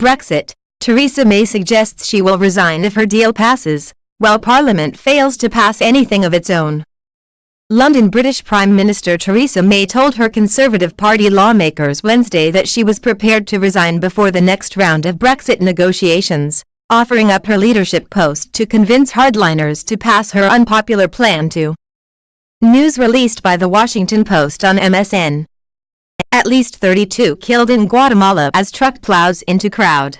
Brexit. Theresa May suggests she will resign if her deal passes, while Parliament fails to pass anything of its own. London British Prime Minister Theresa May told her Conservative Party lawmakers Wednesday that she was prepared to resign before the next round of Brexit negotiations, offering up her leadership post to convince hardliners to pass her unpopular plan too. News released by The Washington Post on MSN. At least 32 killed in Guatemala as truck plows into crowd.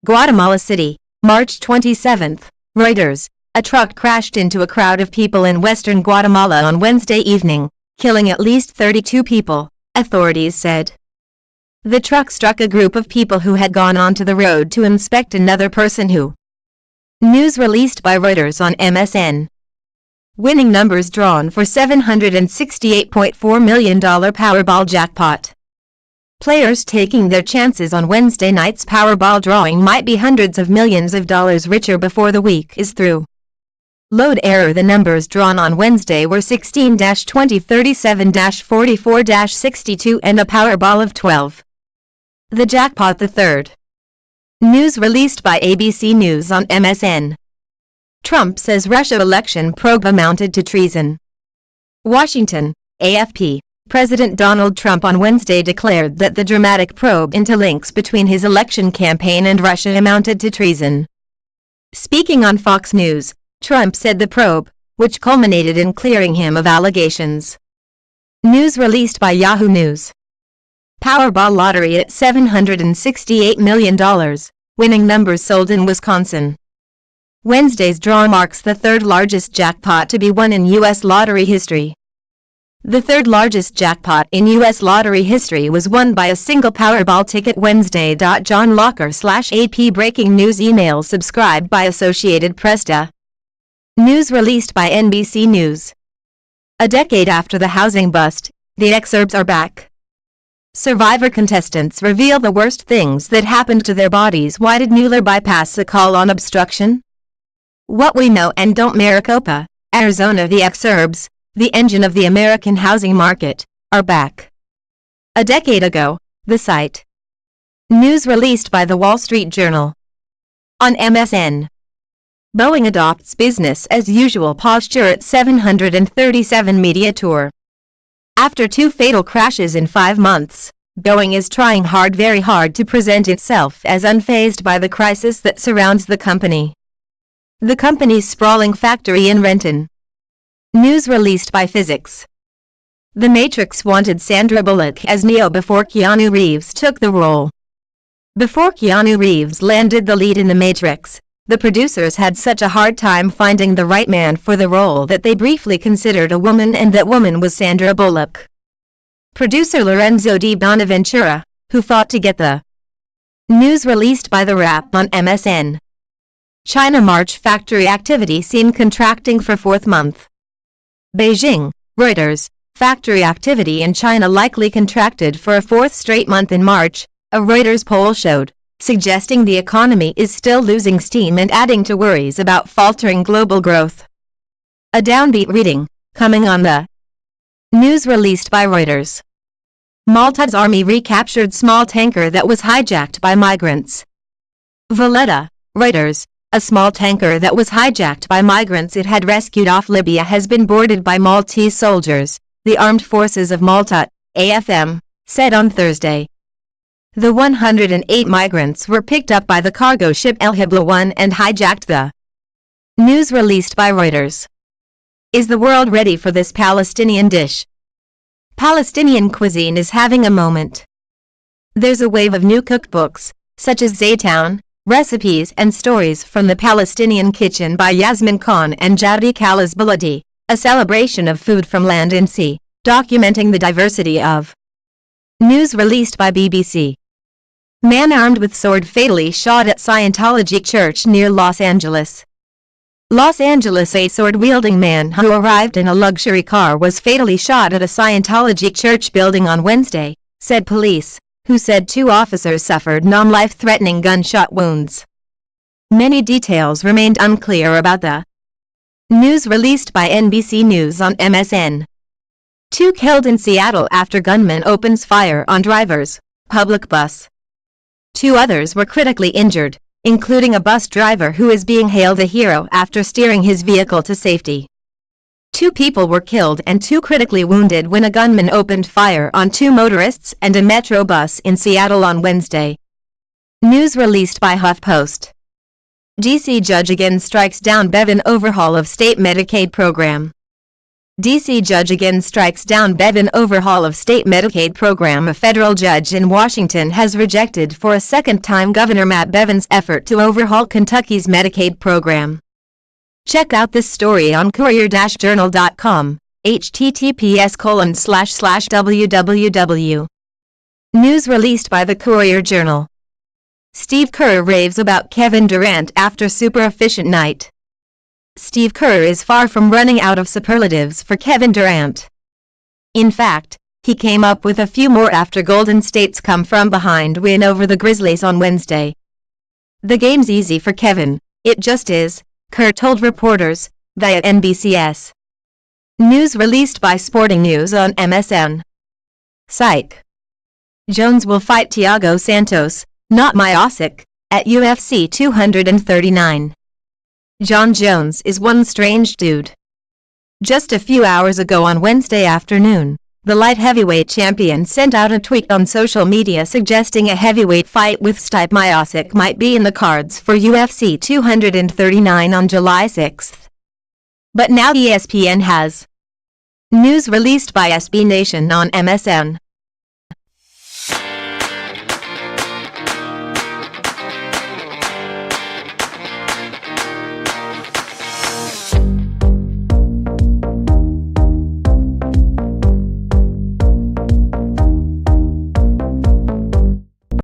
Guatemala City, March 27. Reuters. A truck crashed into a crowd of people in western Guatemala on Wednesday evening, killing at least 32 people, authorities said. The truck struck a group of people who had gone onto the road to inspect another person who. News released by Reuters on MSN. Winning numbers drawn for $768.4 million Powerball jackpot. Players taking their chances on Wednesday night's Powerball drawing might be hundreds of millions of dollars richer before the week is through. Load error. The numbers drawn on Wednesday were 16-20, 37-44-62 and a Powerball of 12. The jackpot the third. News released by ABC News on MSN. Trump says Russia election probe amounted to treason. Washington, AFP. President Donald Trump on Wednesday declared that the dramatic probe into links between his election campaign and Russia amounted to treason. Speaking on Fox News, Trump said the probe, which culminated in clearing him of allegations. News released by Yahoo News. Powerball lottery at $768 million, winning numbers sold in Wisconsin. Wednesday's draw marks the third largest jackpot to be won in U.S. lottery history. The third largest jackpot in U.S. lottery history was won by a single Powerball ticket Wednesday. John Locker/AP breaking news email subscribed by Associated Press. News released by NBC News. A decade after the housing bust, the excerpts are back. Survivor contestants reveal the worst things that happened to their bodies. Why did Mueller bypass the call on obstruction? What we know and don't. Maricopa, Arizona. The excerpts, the engine of the American housing market, are back. A decade ago, the site. News released by The Wall Street Journal. On MSN. Boeing adopts business as usual posture at 737 media tour. After 2 fatal crashes in 5 months, Boeing is trying very hard to present itself as unfazed by the crisis that surrounds the company. The company's sprawling factory in Renton. News released by Physics. The Matrix wanted Sandra Bullock as Neo before Keanu Reeves took the role. Before Keanu Reeves landed the lead in The Matrix, the producers had such a hard time finding the right man for the role that they briefly considered a woman, and that woman was Sandra Bullock. Producer Lorenzo Di Bonaventura, who fought to get the news released by The Wrap on MSN. China March factory activity seen contracting for 4th month. Beijing, Reuters, factory activity in China likely contracted for a 4th straight month in March, a Reuters poll showed, suggesting the economy is still losing steam and adding to worries about faltering global growth. A downbeat reading, coming on the news released by Reuters. Malta's army recaptured small tanker that was hijacked by migrants. Valletta, Reuters. A small tanker that was hijacked by migrants it had rescued off Libya has been boarded by Maltese soldiers, the Armed Forces of Malta, AFM, said on Thursday. The 108 migrants were picked up by the cargo ship El Hibla 1 and hijacked. The news released by Reuters. Is the world ready for this Palestinian dish? Palestinian cuisine is having a moment. There's a wave of new cookbooks, such as Zaytown, recipes and stories from the Palestinian kitchen by Yasmin Khan and Jadi Khalas Baladi, a celebration of food from land and sea, documenting the diversity of. News released by BBC. Man armed with sword fatally shot at Scientology church near Los Angeles. Los Angeles. A sword-wielding man who arrived in a luxury car was fatally shot at a Scientology church building on Wednesday, said police, who said 2 officers suffered non-life-threatening gunshot wounds. Many details remained unclear about the news released by NBC News on MSN. 2 killed in Seattle after gunman opens fire on driver's public bus. 2 others were critically injured, including a bus driver who is being hailed a hero after steering his vehicle to safety. 2 people were killed and 2 critically wounded when a gunman opened fire on 2 motorists and a metro bus in Seattle on Wednesday. News released by HuffPost. D.C. judge again strikes down Bevin overhaul of state Medicaid program. D.C. judge again strikes down Bevin overhaul of state Medicaid program. A federal judge in Washington has rejected for a second time Governor Matt Bevin's effort to overhaul Kentucky's Medicaid program. Check out this story on courier-journal.com, https://www. News released by the Courier-Journal. Steve Kerr raves about Kevin Durant after super efficient night. Steve Kerr is far from running out of superlatives for Kevin Durant. In fact, he came up with a few more after Golden State's come-from-behind win over the Grizzlies on Wednesday. "The game's easy for Kevin, it just is," Kerr told reporters, via NBC's. News released by Sporting News on MSN. Psych. Jones will fight Thiago Santos, not Usyk, at UFC 239. Jon Jones is one strange dude. Just a few hours ago on Wednesday afternoon, the light heavyweight champion sent out a tweet on social media suggesting a heavyweight fight with Stipe Miocic might be in the cards for UFC 239 on July 6. But now ESPN has. News released by SB Nation on MSN.